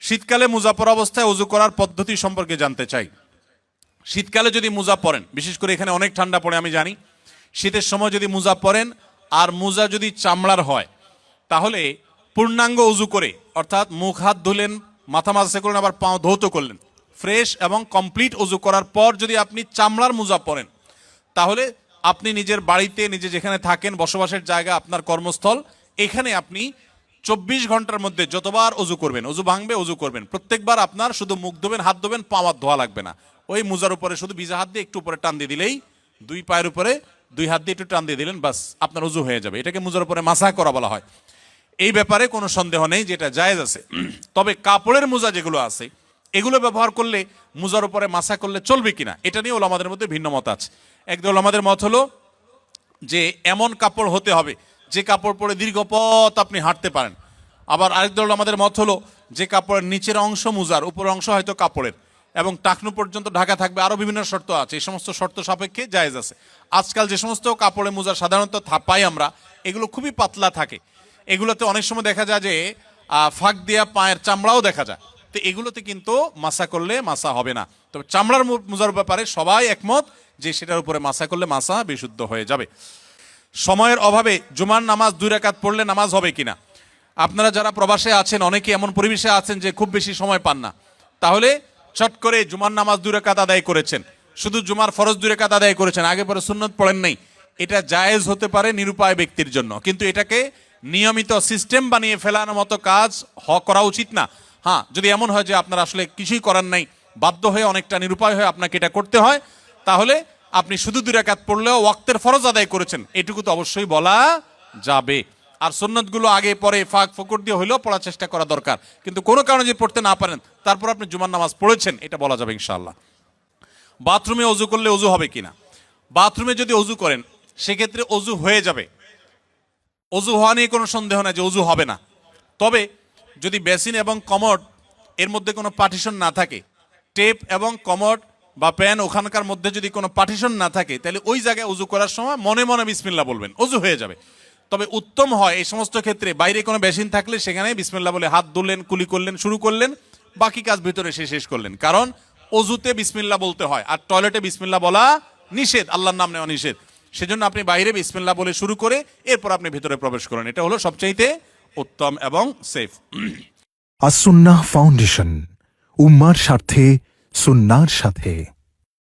শীতকালে মোজা পরা অবস্থায় ওযু করার পদ্ধতি সম্পর্কে জানতে চাই। শীতকালে যদি মোজা পরেন, বিশেষ করে এখানে অনেক ঠান্ডা পড়ে আমি জানি, শীতের সময় যদি মোজা পরেন আর মোজা যদি চামড়ার হয়, তাহলে পূর্ণাঙ্গ ওযু করে, অর্থাৎ মুখ হাত ধুলেন, মাথা মাসে করলেন, আবার পা ধৌত করলেন, ফ্রেশ এবং কমপ্লিট ওযু করার পর যদি আপনি চামড়ার মোজা পরেন, তাহলে আপনি নিজের বাড়িতে, নিজে যেখানে থাকেন, বসবাসের জায়গা, আপনার কর্মস্থল, এখানে আপনি 24 ঘন্টার মধ্যে যতবার ওযু করবেন, ওযু ভাঙবে, ওযু করবেন, প্রত্যেকবার আপনার শুধু মুখ ধোবেন, হাত ধোবেন, পা হাত ধোয়া লাগবে না। ওই মোজার উপরে শুধু ভিজা হাত দিয়ে একটু উপরে টান দিয়ে দিলেই, দুই পায়ের উপরে দুই হাত দিয়ে একটু টান দিয়ে দিলেন, বাস আপনার ওযু হয়ে যাবে। এটাকে মোজার উপরে মাসাহ করা বলা হয়। এই ব্যাপারে কোনো সন্দেহ নেই, যেটা জায়েজ আছে। তবে কাপড়ের মোজা যেগুলো আছে, এগুলো ব্যবহার করলে মোজার উপরে মাসাহ করলে চলবে কিনা, এটা নিয়ে ওলামাদের মধ্যে ভিন্ন মত আছে। একদল ওলামাদের মত হলো যে এমন কাপড় হতে হবে যে কাপড় পরে দীর্ঘ পথ আপনি হাঁটতে পারেন। আবার আরেক দল আমাদের মত হলো যে কাপড়ের নিচের অংশ মোজার, উপরের অংশ হয়তো কাপড়ের, এবং টাকনু পর্যন্ত ঢাকা থাকবে। আরো বিভিন্ন শর্ত আছে, এই সমস্ত শর্ত সাপেক্ষে জায়েজ আছে। আজকাল যে সমস্ত কাপড়ের মোজা সাধারণত পাই আমরা, এগুলো খুবই পাতলা থাকে। এগুলোতে অনেক সময় দেখা যায় যে ফাঁক দেওয়া পায়ের চামড়াও দেখা যায়। তো এগুলোতে কিন্তু মাসা করলে মাসা হবে না। তবে চামড়ার মোজার ব্যাপারে সবাই একমত যে সেটার উপরে মাসা করলে মাসা বিশুদ্ধ হয়ে যাবে। সময়ের অভাবে জুমার নামাজ 2 রাকাত পড়লে নামাজ হবে কিনা? আপনারা যারা প্রবাসে আছেন, অনেকে এমন পরিবেশে আছেন যে খুব বেশি সময় পান না, তাহলে চট করে জুমার নামাজ 2 রাকাত আদায় করেছেন, শুধু জুমার ফরজ 2 রাকাত আদায় করেছেন, আগে পরে সুন্নত পড়েন নাই। এটা জায়েজ হতে পারে নিরুপায় ব্যক্তির জন্য, কিন্তু এটাকে নিয়মিত সিস্টেম বানিয়ে ফেলানোর মতো কাজ করা উচিত না। হ্যাঁ, যদি এমন হয় যে আপনার আসলে কিছুই করার নাই, বাধ্য হয়ে অনেকটা নিরুপায় হয়ে আপনাকে এটা করতে হয়, তাহলে আপনি শুধু 2 রাকাত পড়লেও ওয়াক্তের ফরজ আদায় করেছেন, এটুকু তো অবশ্যই বলা যাবে। আর সুন্নতগুলো আগে পরে ফাঁক ফকর দিয়ে হইলেও পড়ার চেষ্টা করা দরকার, কিন্তু কোনো কারণে যদি পড়তে না পারেন তারপর আপনি জুমার নামাজ পড়েছেন, এটা বলা যাবে ইনশাআল্লাহ। বাথরুমে ওযু করলে ওযু হবে কিনা? বাথরুমে যদি ওযু করেন সেক্ষেত্রে ওযু হয়ে যাবে, ওযু হওয়া নিয়ে কোনো সন্দেহ নাই যে ওযু হবে না। তবে যদি বেসিন এবং কমোড এর মধ্যে কোনো পার্টিশন না থাকে, টেপ এবং কমোড বা প্যান ওখানকার মধ্যে যদি কোনো পার্টিশন না থাকে, তাহলে ওই জায়গায় ওযু করার সময় মনে মনে বিসমিল্লাহ বলবেন, ওযু হয়ে যাবে। তবে উত্তম হয় এই সমস্ত ক্ষেত্রে বাইরে কোনো বেসিন থাকলে সেখানে বিসমিল্লাহ বলে হাত ধুলেন, কুলি করলেন, শুরু করলেন, বাকি কাজ ভিতরে শেষ করলেন। কারণ ওযুতে বিসমিল্লাহ বলতে হয়, আর টয়লেটে বিসমিল্লাহ বলা নিষেধ, আল্লাহর নাম নেওয়া নিষেধ। সেজন্য আপনি বাইরে বিসমিল্লাহ বলে শুরু করে এরপর আপনি ভিতরে প্রবেশ করেন, এটা হলো সবচাইতে উত্তম এবং সেফ। আস-সুন্নাহ ফাউন্ডেশন, উম্মার স্বার্থে সুন্নাহর সাথে।